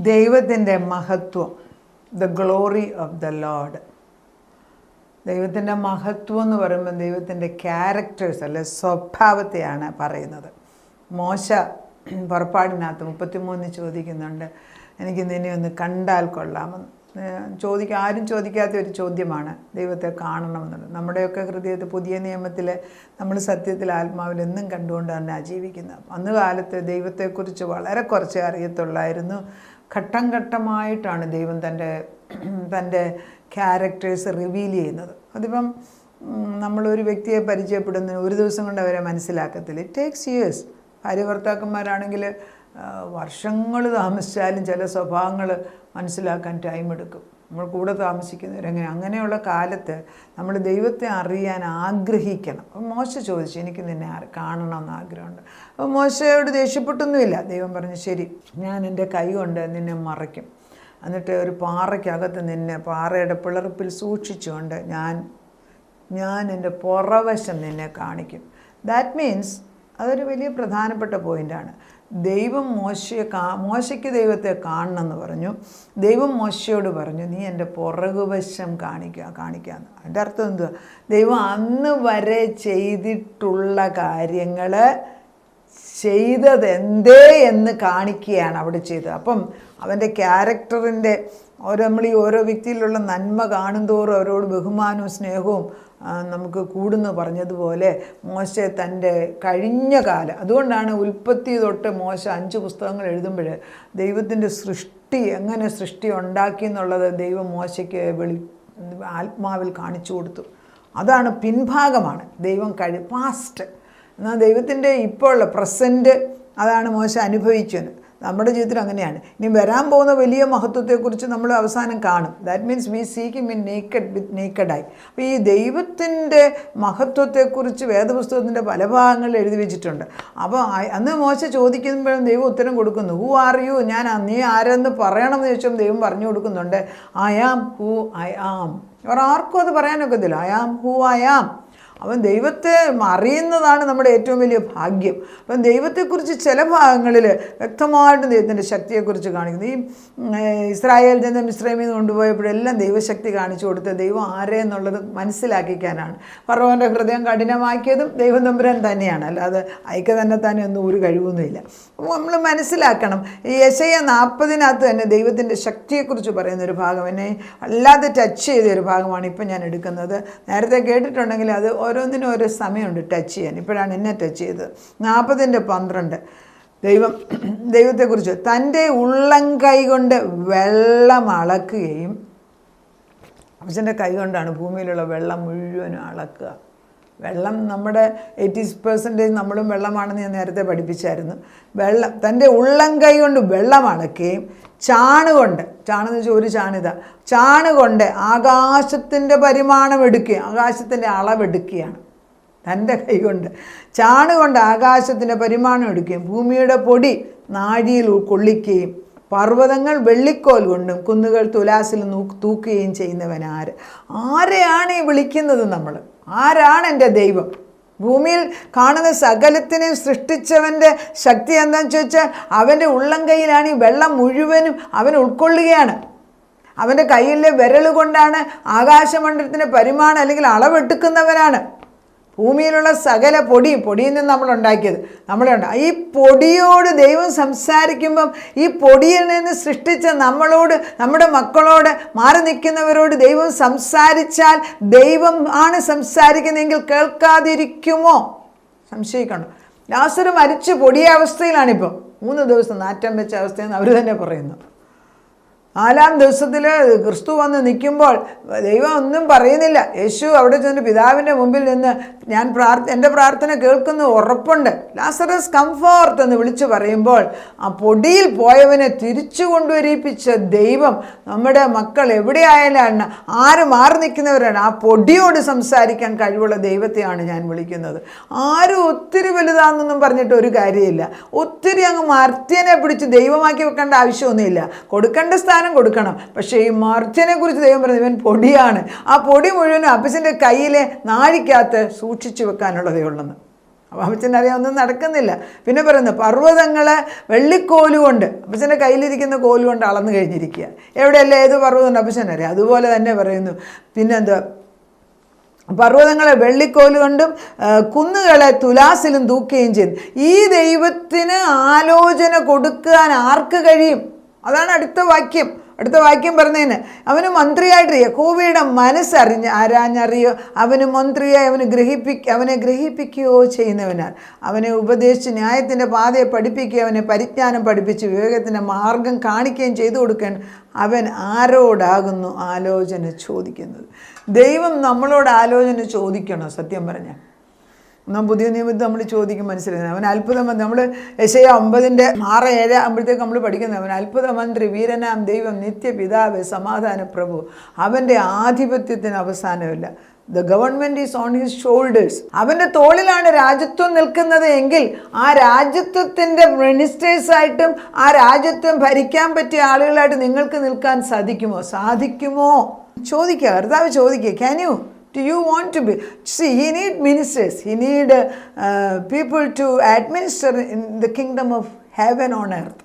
ദൈവത്തിൻ്റെ മഹത്വം, the glory of the Lord. ദൈവത്തിൻ്റെ മഹത്വം എന്ന് പറയുമ്പോൾ ദൈവത്തിൻ്റെ ക്യാരക്ടേഴ്സ് അല്ലെ സ്വഭാവത്തെയാണ് പറയുന്നത്. മോശ പുറപ്പാടിനകത്ത് 33 ചോദിക്കുന്നുണ്ട്, എനിക്ക് നിന്നെ ഒന്ന് കണ്ടാൽ കൊള്ളാമെന്ന്. ആരും ചോദിക്കാത്ത ഒരു ചോദ്യമാണ് ദൈവത്തെ കാണണമെന്നുള്ളത്. നമ്മുടെയൊക്കെ ഹൃദയത്തിൽ പുതിയ നിയമത്തിൽ നമ്മൾ സത്യത്തിൽ ആത്മാവിൽ എന്നും കണ്ടുകൊണ്ട് തന്നെ ജീവിക്കുന്നത്. അന്ന് കാലത്ത് ദൈവത്തെക്കുറിച്ച് വളരെ കുറച്ചേ അറിയത്തുള്ളായിരുന്നു. ഘട്ടം ഘട്ടമായിട്ടാണ് ദൈവം തൻ്റെ ക്യാരക്ടേഴ്സ് റിവീൽ ചെയ്യുന്നത്. അതിപ്പം നമ്മളൊരു വ്യക്തിയെ പരിചയപ്പെടുന്നതിന് ഒരു ദിവസം കൊണ്ട് അവരെ മനസ്സിലാക്കത്തില്ല. It takes years. ഭാര്യ ഭർത്താക്കന്മാരാണെങ്കിൽ വർഷങ്ങൾ താമസിച്ചാലും ചില സ്വഭാവങ്ങൾ മനസ്സിലാക്കാൻ ടൈം എടുക്കും. നമ്മൾ കൂടെ താമസിക്കുന്നവരെങ്ങനെ. അങ്ങനെയുള്ള കാലത്ത് നമ്മൾ ദൈവത്തെ അറിയാൻ ആഗ്രഹിക്കണം. അപ്പം മോശ ചോദിച്ചു, എനിക്ക് നിന്നെ കാണണമെന്ന് ആഗ്രഹമുണ്ട്. അപ്പോൾ മോശയോട് ദേഷ്യപ്പെട്ടൊന്നുമില്ല. ദൈവം പറഞ്ഞു, ശരി, ഞാൻ എൻ്റെ കൈ കൊണ്ട് നിന്നെ മറയ്ക്കും, എന്നിട്ട് ഒരു പാറയ്ക്കകത്ത് നിന്നെ പാറയുടെ പിളർപ്പിൽ സൂക്ഷിച്ചുകൊണ്ട് ഞാൻ എൻ്റെ പുറവശം നിന്നെ കാണിക്കും. ദാറ്റ് മീൻസ് അതൊരു വലിയ പ്രധാനപ്പെട്ട പോയിൻ്റാണ്. ദൈവം മോശയ്ക്ക് ദൈവത്തെ കാണണമെന്ന് പറഞ്ഞു. ദൈവം മോശയോട് പറഞ്ഞു, നീ എൻ്റെ പുറകുവശം കാണിക്കാമെന്ന്. അതിൻ്റെ അർത്ഥം എന്തുവാ? ദൈവം അന്ന് വരെ ചെയ്തിട്ടുള്ള കാര്യങ്ങൾ ചെയ്തതെന്തേ എന്ന് കാണിക്കുകയാണ് അവിടെ ചെയ്തത്. അപ്പം അവൻ്റെ ക്യാരക്ടറിൻ്റെ നമ്മൾ ഈ ഓരോ വ്യക്തിയിലുള്ള നന്മ കാണുന്തോറും അവരോട് ബഹുമാനവും സ്നേഹവും നമുക്ക് കൂടുന്നു പറഞ്ഞതുപോലെ മോശ തൻ്റെ കഴിഞ്ഞ കാലം, അതുകൊണ്ടാണ് ഉൽപ്പത്തി തൊട്ട് മോശ 5 പുസ്തകങ്ങൾ എഴുതുമ്പോൾ ദൈവത്തിൻ്റെ എങ്ങനെ സൃഷ്ടി ഉണ്ടാക്കി എന്നുള്ളത് ദൈവം മോശയ്ക്ക് ആത്മാവിൽ കാണിച്ചു കൊടുത്തു. അതാണ് പിൻഭാഗമാണ് ദൈവം പാസ്റ്റ്. എന്നാൽ ദൈവത്തിൻ്റെ ഇപ്പോൾ പ്രസൻറ്റ് അതാണ് മോശ അനുഭവിച്ചത്. നമ്മുടെ ജീവിതത്തിൽ അങ്ങനെയാണ്. ഇനി വരാൻ പോകുന്ന വലിയ മഹത്വത്തെക്കുറിച്ച് നമ്മൾ അവസാനം കാണും. That means we seek him in നേക്കഡായി. അപ്പോൾ ഈ ദൈവത്തിൻ്റെ മഹത്വത്തെക്കുറിച്ച് വേദപുസ്തകത്തിൻ്റെ പല ഭാഗങ്ങളിൽ എഴുതി വെച്ചിട്ടുണ്ട്. അപ്പോൾ അന്ന് മോശ ചോദിക്കുമ്പോഴും ദൈവം ഉത്തരം കൊടുക്കുന്നു. Who are you? നീ ആരെന്ന് പറയണമെന്ന് ചോദിച്ചാൽ ദൈവം പറഞ്ഞു കൊടുക്കുന്നുണ്ട്, I am who I am. ആർക്കും അത് പറയാനൊക്കത്തില്ല. I am who I am. അവൻ ദൈവത്തെ അറിയുന്നതാണ് നമ്മുടെ ഏറ്റവും വലിയ ഭാഗ്യം. അപ്പം ദൈവത്തെക്കുറിച്ച് ചില ഭാഗങ്ങളിൽ വ്യക്തമായിട്ടും ദൈവത്തിൻ്റെ ശക്തിയെക്കുറിച്ച് കാണിക്കുന്നു. ഈ ഇസ്രായേൽ ജനം മിസ്രൈമിൽ നിന്ന് കൊണ്ടുപോയപ്പോഴെല്ലാം ദൈവശക്തി കാണിച്ചു കൊടുത്ത് ദൈവം ആരെ എന്നുള്ളത് മനസ്സിലാക്കിക്കാനാണ്. ഫറവോൻ്റെ ഹൃദയം കഠിനമാക്കിയതും ദൈവം തമ്പുരാൻ തന്നെയാണ്, അല്ലാതെ അയക്ക് തന്നെ ഒന്നും ഒരു കഴിവൊന്നുമില്ല. അപ്പോൾ നമ്മൾ മനസ്സിലാക്കണം. ഈ യെശയ്യാ 40 തന്നെ ദൈവത്തിൻ്റെ ശക്തിയെക്കുറിച്ച് പറയുന്നൊരു ഭാഗം എന്നെ വല്ലാതെ ടച്ച് ചെയ്തൊരു ഭാഗമാണ് ഇപ്പം ഞാൻ എടുക്കുന്നത്. നേരത്തെ കേട്ടിട്ടുണ്ടെങ്കിൽ അത് ഓരോന്നിനും ഓരോ സമയമുണ്ട് ടച്ച് ചെയ്യാൻ. ഇപ്പോഴാണ് എന്നെ ടച്ച് ചെയ്തത്. 40:12 ദൈവത്തെക്കുറിച്ച് തൻ്റെ ഉള്ളംകൈ കൊണ്ട് വെള്ളം അളക്കുകയും, അച്ഛൻ്റെ കൈ കൊണ്ടാണ് ഭൂമിയിലുള്ള വെള്ളം മുഴുവനും അളക്കുക. വെള്ളം നമ്മുടെ 80% നമ്മളും വെള്ളമാണെന്ന് ഞാൻ നേരത്തെ പഠിപ്പിച്ചായിരുന്നു. തൻ്റെ ഉള്ളംകൈ കൊണ്ട് വെള്ളം അളക്കുകയും ചാണുകൊണ്ട് ഒരു ചാണുകൊണ്ട് ആകാശത്തിൻ്റെ പരിമാണം എടുക്കുകയും ആകാശത്തിൻ്റെ അളവെടുക്കുകയാണ്. തൻ്റെ കൈ കൊണ്ട് ചാണുകൊണ്ട് ആകാശത്തിൻ്റെ പരിമാണം എടുക്കുകയും ഭൂമിയുടെ പൊടി നാഴിയിൽ കൊള്ളിക്കുകയും പർവ്വതങ്ങൾ വെള്ളിക്കോൽ കൊണ്ടും കുന്നുകൾ തുലാസിൽ തൂക്കുകയും ചെയ്യുന്നവനാര്? ആരെയാണ് ഈ വിളിക്കുന്നത് നമ്മൾ? ആരാണ് എൻ്റെ ദൈവം? ഭൂമിയിൽ കാണുന്ന സകലത്തിനെയും സൃഷ്ടിച്ചവൻ്റെ ശക്തി എന്താണെന്ന് ചോദിച്ചാൽ അവൻ്റെ ഉള്ളം കൈയിലാണ് ഈ വെള്ളം മുഴുവനും അവൻ ഉൾക്കൊള്ളുകയാണ്. അവൻ്റെ കയ്യിലെ വിരൽ കൊണ്ടാണ് ആകാശമണ്ഡലത്തിൻ്റെ പരിമാണം അല്ലെങ്കിൽ അളവെടുക്കുന്നവനാണ്. ഭൂമിയിലുള്ള സകല പൊടിയിൽ നിന്ന് നമ്മളുണ്ടാക്കിയത് ഈ പൊടിയോട് ദൈവം സംസാരിക്കുമ്പം ഈ പൊടിയിൽ നിന്ന് സൃഷ്ടിച്ച നമ്മളോട്, നമ്മുടെ മക്കളോട്, മാറി നിൽക്കുന്നവരോട് ദൈവം സംസാരിച്ചാൽ ദൈവം ആണ് സംസാരിക്കുന്നതെങ്കിൽ കേൾക്കാതിരിക്കുമോ? സംശയിക്കണം. ലാസർ മരിച്ച് പൊടിയ അവസ്ഥയിലാണിപ്പോൾ. 3 ദിവസം നാറ്റം വെച്ച അവസ്ഥയെന്ന് അവർ തന്നെ പറയുന്നു. 4-ാം ദിവസത്തിൽ ക്രിസ്തു വന്ന് നിൽക്കുമ്പോൾ ദൈവം ഒന്നും പറയുന്നില്ല. യേശു അവിടെ ചെന്ന് പിതാവിൻ്റെ മുമ്പിൽ നിന്ന് എൻ്റെ പ്രാർത്ഥന കേൾക്കുന്നു ഉറപ്പുണ്ട്, ലാസറസ് കംഫോർട്ട് എന്ന് വിളിച്ചു പറയുമ്പോൾ ആ പൊടിയിൽ പോയവനെ തിരിച്ചു കൊണ്ടുവരിപ്പിച്ച ദൈവം നമ്മുടെ മക്കൾ എവിടെയായാലാണ്, ആര് മാറി നിൽക്കുന്നവരാണ്, ആ പൊടിയോട് സംസാരിക്കാൻ കഴിവുള്ള ദൈവത്തെയാണ് ഞാൻ വിളിക്കുന്നത്. ആരും ഒത്തിരി വലുതാണെന്നൊന്നും പറഞ്ഞിട്ട് ഒരു കാര്യമില്ല. ഒത്തിരി അങ്ങ് മർത്യനെ പിടിച്ച് ദൈവമാക്കി വെക്കേണ്ട ആവശ്യമൊന്നുമില്ല. കൊടുക്കേണ്ട സ്ഥാനം കൊടുക്കണം. പക്ഷേ ഈ മർത്യനെ കുറിച്ച് ദൈവം പറഞ്ഞു, ഇവൻ പൊടിയാണ്. ആ പൊടി മുഴുവനും അപ്പച്ചൻ്റെ കയ്യിലെ നാഴിക്കകത്ത് സൂക്ഷിച്ചു വെക്കാനുള്ളതേ ഉള്ളെന്ന്. അപ്പോൾ അപ്പച്ചനറിയാം ഒന്നും നടക്കുന്നില്ല. പിന്നെ പറയുന്നു പർവ്വതങ്ങളെ വെള്ളിക്കോലുകൊണ്ട്, അപ്പച്ചൻ്റെ കയ്യിലിരിക്കുന്ന കോലുകൊണ്ട് അളന്നു കഴിഞ്ഞിരിക്കുക. എവിടെയല്ലേ ഏത് പർവ്വതമുണ്ട് അപ്പച്ചനറിയാം. അതുപോലെ തന്നെ പറയുന്നു. പിന്നെന്താ, പർവ്വതങ്ങളെ വെള്ളിക്കോലുകൊണ്ടും കുന്നുകളെ തുലാസിലും തൂക്കുകയും ചെയ്തു. ഈ ദൈവത്തിന് ആലോചന കൊടുക്കാൻ ആർക്ക് കഴിയും? അതാണ് അടുത്ത വാക്യം. അടുത്ത വാക്യം പറഞ്ഞതിന്, അവന് മന്ത്രിയായിട്ട് യഹോവയുടെ മനസ്സറിഞ്ഞ് ആരാഞ്ഞറിയോ, അവന് മന്ത്രിയായി അവനെ ഗ്രഹിപ്പിക്കുകയോ ചെയ്യുന്നവനാൽ, അവനെ ഉപദേശിച്ച് ന്യായത്തിൻ്റെ പാതയെ പഠിപ്പിക്കുകയും അവനെ പരിജ്ഞാനം പഠിപ്പിച്ച് വിവേകത്തിൻ്റെ മാർഗം കാണിക്കുകയും ചെയ്തു കൊടുക്കാൻ അവൻ ആരോടാകുന്നു ആലോചന ചോദിക്കുന്നത്? ദൈവം നമ്മളോട് ആലോചന ചോദിക്കണോ? സത്യം പറഞ്ഞാൽ നാം പുതിയ നിയമത്തിൽ നമ്മൾ ചോദിക്കും, മനസ്സിലാക്കുന്നത് അവൻ അത്ഭുതം. നമ്മൾ യെശയ്യാ 9:6-7 ആകുമ്പോഴത്തേക്ക് നമ്മൾ പഠിക്കുന്നത്, അവൻ അത്ഭുതമന്ത്രി, വീരനാം ദൈവം, നിത്യപിതാവ്, സമാധാന പ്രഭു. അവൻ്റെ ആധിപത്യത്തിന് അവസാനമില്ല. The government is on his shoulders. അവൻ്റെ തോളിലാണ് രാജ്യത്വം നിൽക്കുന്നത് എങ്കിൽ ആ രാജ്യത്വത്തിൻ്റെ മിനിസ്റ്റേഴ്സായിട്ടും ആ രാജ്യത്വം ഭരിക്കാൻ പറ്റിയ ആളുകളായിട്ട് നിങ്ങൾക്ക് നിൽക്കാൻ സാധിക്കുമോ? ചോദിക്കുക, കർത്താവ് ചോദിക്കുക, can you? Do you want to be? See, he need ministers. He need people to administer in the kingdom of heaven on earth.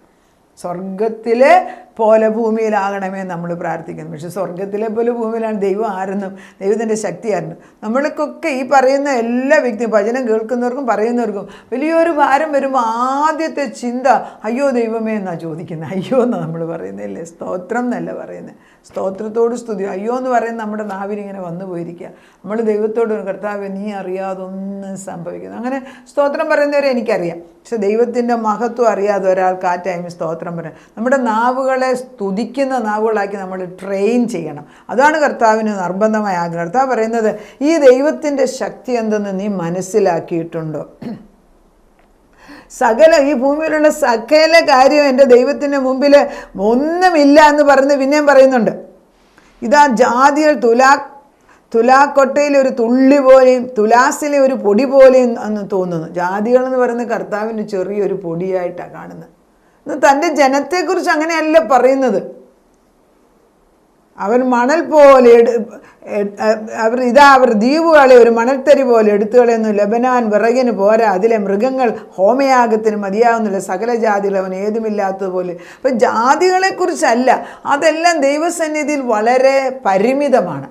സ്വർഗത്തിലെ പോലെ ഭൂമിയിലാകണമേ നമ്മൾ പ്രാർത്ഥിക്കുന്നു. പക്ഷെ സ്വർഗത്തിലെ പോലെ ഭൂമിയിലാണ് ദൈവം ആരെന്നും ദൈവത്തിൻ്റെ ശക്തി ആരെന്നും. നമ്മൾക്കൊക്കെ ഈ പറയുന്ന എല്ലാ വ്യക്തിയും, ഭജനം കേൾക്കുന്നവർക്കും പറയുന്നവർക്കും വലിയൊരു ഭാരം വരുമ്പോൾ ആദ്യത്തെ ചിന്ത അയ്യോ ദൈവമേ എന്നാണ് ചോദിക്കുന്നത്. അയ്യോ എന്നാണ് നമ്മൾ പറയുന്നില്ലേ? സ്തോത്രം എന്നല്ല പറയുന്നത്. സ്തോത്രത്തോട് സ്തുതി. അയ്യോ എന്ന് പറയുന്നത് നമ്മുടെ നാവിനിങ്ങനെ വന്നു പോയിരിക്കുക. നമ്മൾ ദൈവത്തോട്, കർത്താവ് നീ അറിയാതൊന്നും സംഭവിക്കുന്നു. അങ്ങനെ സ്തോത്രം പറയുന്നവരെ എനിക്കറിയാം. പക്ഷെ ദൈവത്തിൻ്റെ മഹത്വം അറിയാതെ ഒരാൾക്ക് ആ ടൈമിൽ സ്തോത്രം പറയാം. നമ്മുടെ നാവുകളെ സ്തുതിക്കുന്ന നാവുകളാക്കി നമ്മൾ ട്രെയിൻ ചെയ്യണം. അതാണ് കർത്താവിന് നിർബന്ധമായ ആഗ്രഹം. കർത്താവ് പറയുന്നത്, ഈ ദൈവത്തിൻ്റെ ശക്തി എന്തെന്ന് നീ മനസ്സിലാക്കിയിട്ടുണ്ടോ? ഈ ഭൂമിയിലുള്ള സകല കാര്യം എൻ്റെ ദൈവത്തിൻ്റെ മുമ്പിൽ ഒന്നുമില്ല എന്ന് പറഞ്ഞ് പിന്നെയും പറയുന്നുണ്ട്. ഇതാ ജാതികൾ തുലാക്കൊട്ടയിലെ ഒരു തുള്ളി പോലെയും തുലാസിലെ ഒരു പൊടി പോലെയും എന്ന് തോന്നുന്നു. ജാതികൾ എന്ന് പറയുന്നത് കർത്താവിന് ചെറിയൊരു പൊടിയായിട്ടാണ് കാണുന്നത്. തൻ്റെ ജനത്തെക്കുറിച്ച് അങ്ങനെയല്ല പറയുന്നത്. അവൻ മണൽ പോലെ അവർ ദ്വീപുകളെ ഒരു മണൽത്തരി പോലെ എടുത്തുകളയുന്നു. ലബനാൻ വിറകിന് പോരാ, അതിലെ മൃഗങ്ങൾ ഹോമയാഗത്തിന് മതിയാവുന്നില്ല. സകല ജാതികൾ അവൻ ഏതുമില്ലാത്തതുപോലെ. അപ്പം ജാതികളെക്കുറിച്ചല്ല, അതെല്ലാം ദൈവസന്നിധിയിൽ വളരെ പരിമിതമാണ്.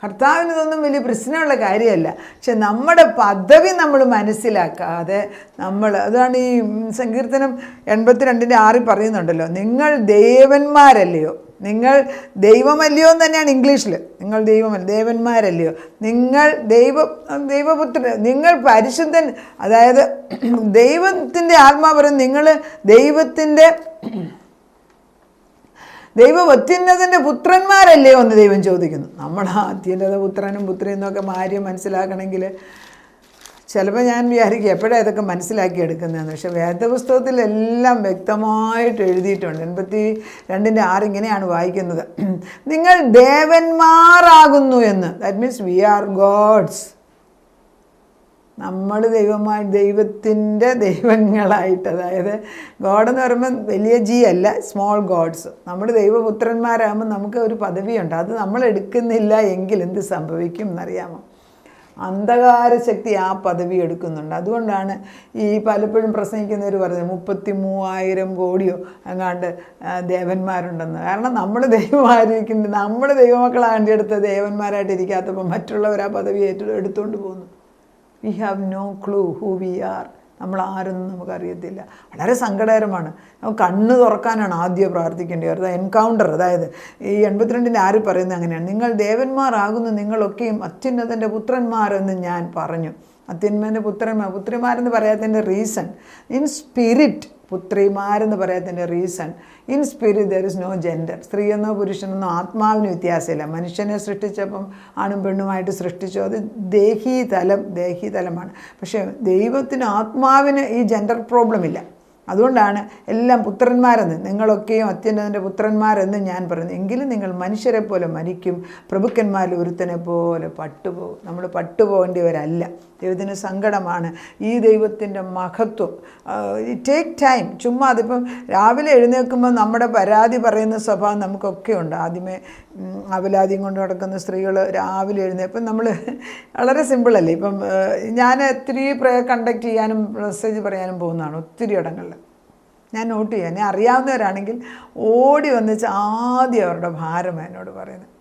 കർത്താവിന് ഇതൊന്നും വലിയ പ്രശ്നമുള്ള കാര്യമല്ല. പക്ഷെ നമ്മുടെ പദവി നമ്മൾ മനസ്സിലാക്കാതെ അതാണ് ഈ സങ്കീർത്തനം 82:6 പറയുന്നുണ്ടല്ലോ, നിങ്ങൾ ദേവന്മാരല്ലയോ, നിങ്ങൾ ദൈവമല്ലയോ എന്ന് തന്നെയാണ് ഇംഗ്ലീഷിൽ. നിങ്ങൾ ദേവന്മാരല്ലയോ, നിങ്ങൾ ദൈവപുത്രൻ, നിങ്ങൾ പരിശുദ്ധൻ. അതായത് ദൈവത്തിൻ്റെ ആത്മാവ് പറയും, നിങ്ങൾ ദൈവത്തിൻ്റെ പുത്രന്മാരല്ലയോ എന്ന് ദൈവം ചോദിക്കുന്നു. നമ്മൾ അത്യുന്നത പുത്രനും പുത്രിയും എന്നൊക്കെ കാര്യം മനസ്സിലാക്കണമെങ്കിൽ ചിലപ്പോൾ ഞാൻ വിചാരിക്കും എപ്പോഴാണ് ഇതൊക്കെ മനസ്സിലാക്കിയെടുക്കുന്നതെന്ന്. പക്ഷേ വേദപുസ്തകത്തിലെല്ലാം വ്യക്തമായിട്ട് എഴുതിയിട്ടുണ്ട്. 82:6 ഇങ്ങനെയാണ് വായിക്കുന്നത്, നിങ്ങൾ ദേവന്മാരാകുന്നു എന്ന്. That means we are gods. നമ്മൾ ദൈവത്തിൻ്റെ ദൈവങ്ങളായിട്ട്, അതായത് ഗോഡെന്ന് പറയുമ്പോൾ വലിയ ജി അല്ല, സ്മോൾ ഗോഡ്സ്. നമ്മൾ ദൈവപുത്രന്മാരാകുമ്പോൾ നമുക്ക് ഒരു പദവിയുണ്ട്. അത് നമ്മൾ എടുക്കുന്നില്ല എങ്കിൽ എന്ത് സംഭവിക്കും എന്നറിയാമോ? അന്ധകാര ശക്തി ആ പദവി എടുക്കുന്നുണ്ട്. അതുകൊണ്ടാണ് ഈ പലപ്പോഴും പ്രസംഗിക്കുന്നവർ പറയുന്നത് 33,000 കോടിയോ അങ്ങാണ്ട് ദേവന്മാരുണ്ടെന്ന്. കാരണം നമ്മൾ ദൈവമായിരിക്കുന്നത്, നമ്മൾ ദൈവമക്കളാകേണ്ടിയെടുത്ത ദേവന്മാരായിട്ട് ഇരിക്കാത്തപ്പോൾ മറ്റുള്ളവർ ആ പദവി എടുത്തുകൊണ്ട് പോകുന്നു. We have no clue who we are. നമ്മൾ ആരെന്നും നമുക്കറിയത്തില്ല. വളരെ സങ്കടകരമാണ്. നമുക്ക് കണ്ണ് തുറക്കാനാണ് ആദ്യം പ്രാർത്ഥിക്കേണ്ടത്. അതായത് എൻകൗണ്ടർ. അതായത് ഈ 82:6 പറയുന്നത് അങ്ങനെയാണ്, നിങ്ങൾ ദേവന്മാരാകുന്നു, നിങ്ങളൊക്കെയും അത്യുന്നതൻ്റെ പുത്രന്മാരെന്ന് ഞാൻ പറഞ്ഞു. അത്യുന്നതൻ്റെ പുത്രിമാരെന്ന് പറയാത്തതിൻ്റെ റീസൺ ഇൻ സ്പിരിറ്റ്. പുത്രിമാരെന്ന് പറയാത്തതിൻ്റെ reason in spirit there is no gender. സ്ത്രീയെന്നോ പുരുഷനെന്നോ ആത്മാവിന് വ്യത്യാസമില്ല. മനുഷ്യനെ സൃഷ്ടിച്ചപ്പം ആണും പെണ്ണുമായിട്ട് സൃഷ്ടിച്ചു. അത് ദേഹീതലമാണ്. പക്ഷേ ദൈവത്തിന് ആത്മാവിന് ഈ ജെൻഡർ പ്രോബ്ലം ഇല്ല. അതുകൊണ്ടാണ് എല്ലാം പുത്രന്മാരെന്ന്, നിങ്ങളൊക്കെയും അത്യുന്നതൻ്റെ പുത്രന്മാരെന്ന് ഞാൻ പറയുന്നു. എങ്കിലും നിങ്ങൾ മനുഷ്യരെ പോലെ മരിക്കും, പ്രഭുക്കന്മാരിൽ ഒരുത്തനെ പോലെ പട്ടുപോകും. നമ്മൾ പട്ടുപോകേണ്ടവരല്ല. ദൈവത്തിന് സങ്കടമാണ് ഈ ദൈവത്തിൻ്റെ മഹത്വം. Take time. ചുമ്മാ അതിപ്പം രാവിലെ എഴുന്നേൽക്കുമ്പോൾ നമ്മുടെ പരാതി പറയുന്ന സ്വഭാവം നമുക്കൊക്കെ ഉണ്ട്. ആദ്യമേ അവലാദ്യം കൊണ്ട് നടക്കുന്ന സ്ത്രീകൾ രാവിലെ ഇപ്പം നമ്മൾ വളരെ സിമ്പിളല്ലേ. ഇപ്പം ഞാൻ ഒത്തിരി പ്രയർ കണ്ടക്ട് ചെയ്യാനും മെസ്സേജ് പറയാനും പോകുന്നതാണ് ഒത്തിരി ഇടങ്ങളിൽ. ഞാൻ നോട്ട് ചെയ്യാൻ, എന്നെ അറിയാവുന്നവരാണെങ്കിൽ ഓടി വന്നിച്ച് ആദ്യം അവരുടെ ഭാരം എന്നോട് പറയുന്നത്.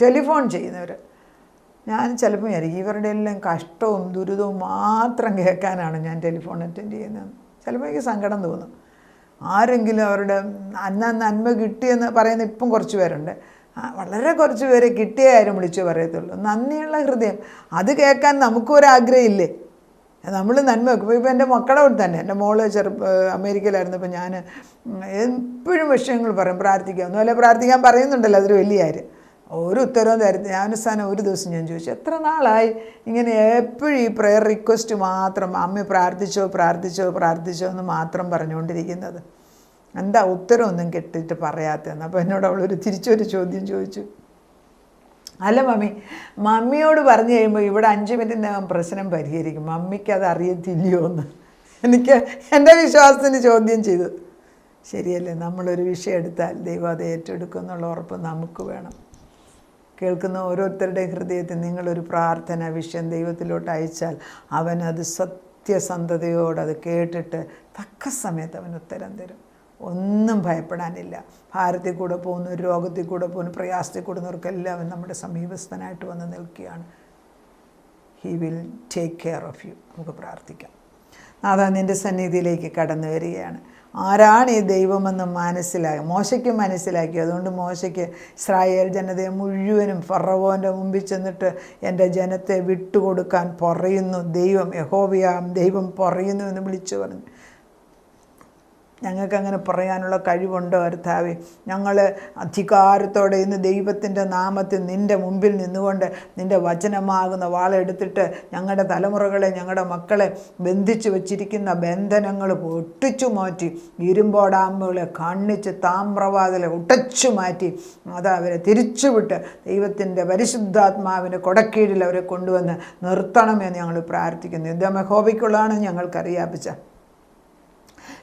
ടെലിഫോൺ ചെയ്യുന്നവർ, ഞാൻ ചിലപ്പോൾ വിചാരിക്കും ഇവരുടെ എല്ലാം കഷ്ടവും ദുരിതവും മാത്രം കേൾക്കാനാണ് ഞാൻ ടെലിഫോൺ അറ്റൻഡ് ചെയ്യുന്നത്. ചിലപ്പോൾ എനിക്ക് സങ്കടം തോന്നും. ആരെങ്കിലും അവരുടെ നന്മ കിട്ടിയെന്ന് പറയുന്ന ഇപ്പം കുറച്ച് പേരുണ്ട്, വളരെ കുറച്ച് പേരെ കിട്ടിയ കാര്യം വിളിച്ചു പറയത്തുള്ളൂ. നന്ദിയുള്ള ഹൃദയം അത് കേൾക്കാൻ നമുക്കൊരാഗ്രഹമില്ലേ? നമ്മൾ നന്മ വെക്കും. ഇപ്പോൾ എൻ്റെ മക്കളെ തന്നെ, എൻ്റെ മോള് അമേരിക്കയിലായിരുന്നപ്പോൾ ഞാൻ എപ്പോഴും വിഷയങ്ങൾ പറയും, പ്രാർത്ഥിക്കാമെന്നോ അല്ലെ പ്രാർത്ഥിക്കാൻ പറയുന്നുണ്ടല്ലോ, അതൊരു വലിയ കാര്യം. ഒരു ഉത്തരവും തരുന്നത്. അവസാനം ഒരു ദിവസം ഞാൻ ചോദിച്ചു, എത്ര നാളായി ഇങ്ങനെ എപ്പോഴും ഈ പ്രയർ റിക്വസ്റ്റ് മാത്രം, അമ്മ പ്രാർത്ഥിച്ചോ പ്രാർത്ഥിച്ചോ പ്രാർത്ഥിച്ചോ എന്ന് മാത്രം പറഞ്ഞുകൊണ്ടിരിക്കുന്നത്, എന്താ ഉത്തരവൊന്നും കിട്ടിയിട്ട് പറയാത്തതെന്ന്. അപ്പോൾ എന്നോട് അവളൊരു തിരിച്ചൊരു ചോദ്യം ചോദിച്ചു, അല്ല മമ്മിയോട് പറഞ്ഞു കഴിയുമ്പോൾ ഇവിടെ 5 മിനിറ്റിനകം പ്രശ്നം പരിഹരിക്കും, മമ്മിക്ക് അത് അറിയത്തില്ലയോ എന്ന് എനിക്ക് എൻ്റെ വിശ്വാസത്തിന് ചോദ്യം ചെയ്തു. ശരിയല്ലേ? നമ്മളൊരു വിഷയം എടുത്താൽ ദൈവം അത് ഏറ്റെടുക്കും എന്നുള്ള ഉറപ്പ് നമുക്ക് വേണം. കേൾക്കുന്ന ഓരോരുത്തരുടെ ഹൃദയത്തിൽ നിങ്ങളൊരു പ്രാർത്ഥന വിഷയം ദൈവത്തിലോട്ട് അയച്ചാൽ അവനത് സത്യസന്ധതയോടെ അത് കേട്ടിട്ട് തക്ക സമയത്ത് അവൻ ഉത്തരം തരും. ഒന്നും ഭയപ്പെടാനില്ല. ഭാരത്തിൽ കൂടെ പോകുന്ന, രോഗത്തിൽ കൂടെ പോകുന്ന, പ്രയാസത്തിൽ കൂടുന്നവർക്കെല്ലാം അവൻ നമ്മുടെ സമീപസ്ഥനായിട്ട് വന്ന് നിൽക്കുകയാണ്. He will take care of you. നമുക്ക് പ്രാർത്ഥിക്കാം. നാഥാ, നിൻ്റെ സന്നിധിയിലേക്ക് കടന്നു വരികയാണ്. ആരാണ് ഈ ദൈവമെന്ന് മനസ്സിലാക്കി, മോശയ്ക്ക് മനസ്സിലാക്കി. അതുകൊണ്ട് മോശയ്ക്ക് ഇസ്രായേൽ ജനതയെ മുഴുവനും ഫറവോൻ്റെ മുമ്പിൽ ചെന്നിട്ട് എൻ്റെ ജനത്തെ വിട്ടുകൊടുക്കാൻ പറയുന്നു ദൈവം, യഹോവയാം ദൈവം പറയുന്നു എന്ന് വിളിച്ചു പറഞ്ഞു. ഞങ്ങൾക്കങ്ങനെ പറയാനുള്ള കഴിവുണ്ടോ കർത്താവേ? ഞങ്ങൾ അധികാരത്തോടെ ഇന്ന് ദൈവത്തിൻ്റെ നാമത്തിൽ നിൻ്റെ മുമ്പിൽ നിന്നുകൊണ്ട് നിൻ്റെ വചനമാകുന്ന വാളെടുത്തിട്ട് ഞങ്ങളുടെ തലമുറകളെ, ഞങ്ങളുടെ മക്കളെ ബന്ധിച്ചു വച്ചിരിക്കുന്ന ബന്ധനങ്ങൾ പൊട്ടിച്ചു മാറ്റി, ഇരുമ്പോടാമ്പുകളെ കണ്ണിച്ച് താമ്രവാതിലെ ഉടച്ചു മാറ്റി അത് അവരെ തിരിച്ചുവിട്ട് ദൈവത്തിൻ്റെ പരിശുദ്ധാത്മാവിൻ്റെ കൊടക്കീഴിൽ അവരെ കൊണ്ടുവന്ന് നിർത്തണമെന്ന് ഞങ്ങൾ പ്രാർത്ഥിക്കുന്നു. യുദ്ധം യഹോവയ്ക്കുള്ളതാണ് ഞങ്ങൾക്കറിയാപ്പിച്ച.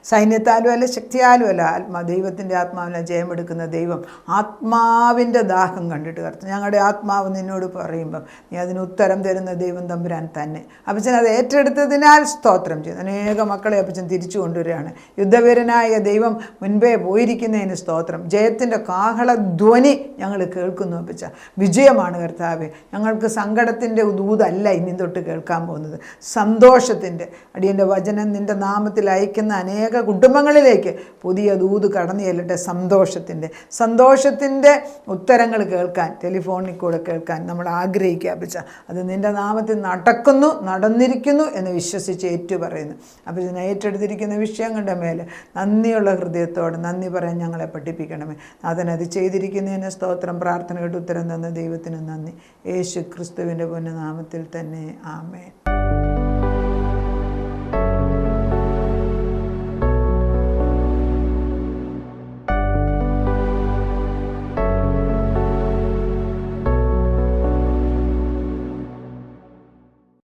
സൈന്യത്താലും അല്ല, ശക്തിയാലും അല്ല, ദൈവത്തിൻ്റെ ആത്മാവിനെ ജയമെടുക്കുന്ന ദൈവം. ആത്മാവിൻ്റെ ദാഹം കണ്ടിട്ട് കർത്താവ്, ഞങ്ങളുടെ ആത്മാവ് നിന്നോട് പറയുമ്പം നീ അതിന് ഉത്തരം തരുന്ന ദൈവം തമ്പുരാൻ തന്നെ. അപ്പച്ചൻ അത് ഏറ്റെടുത്തതിനാൽ സ്തോത്രം ചെയ്യുന്നു. അനേക മക്കളെ അപ്പച്ചൻ തിരിച്ചു കൊണ്ടുവരികയാണ്. യുദ്ധവീരനായ ദൈവം മുൻപേ പോയിരിക്കുന്നതിന് സ്തോത്രം. ജയത്തിൻ്റെ കാഹളധ്വനി ഞങ്ങൾ കേൾക്കുന്നു അപ്പച്ച. വിജയമാണ് കർത്താവേ. ഞങ്ങൾക്ക് സങ്കടത്തിൻ്റെ ദൂതല്ല ഇനി തൊട്ട് കേൾക്കാൻ പോകുന്നത്, സന്തോഷത്തിൻ്റെ. അടിയൻ്റെ വചനം നിൻ്റെ നാമത്തിൽ അയക്കുന്ന അനേക കുടുംബങ്ങളിലേക്ക് പുതിയ ദൂത് കടന്നു ചെല്ലട്ടെ. സന്തോഷത്തിൻ്റെ ഉത്തരങ്ങൾ കേൾക്കാൻ, ടെലിഫോണിൽ കൂടെ കേൾക്കാൻ നമ്മൾ ആഗ്രഹിക്കുക അപ്പച്ച. അത് നിൻ്റെ നാമത്തിൽ നടന്നിരിക്കുന്നു എന്ന് വിശ്വസിച്ച് ഏറ്റുപറയുന്നു. അപ്പോൾ ഇതിനെ ഏറ്റെടുത്തിരിക്കുന്ന വിഷയങ്ങളുടെ മേലെ നന്ദിയുള്ള ഹൃദയത്തോടെ നന്ദി പറയാൻ ഞങ്ങളെ പഠിപ്പിക്കണമേ. അതിനത് ചെയ്തിരിക്കുന്നതിന് സ്തോത്രം. പ്രാർത്ഥനകളുടെ ഉത്തരം തന്ന ദൈവത്തിന് നന്ദി. യേശു ക്രിസ്തുവിൻ്റെ പൊന്നുനാമത്തിൽ തന്നെ. ആമേൻ.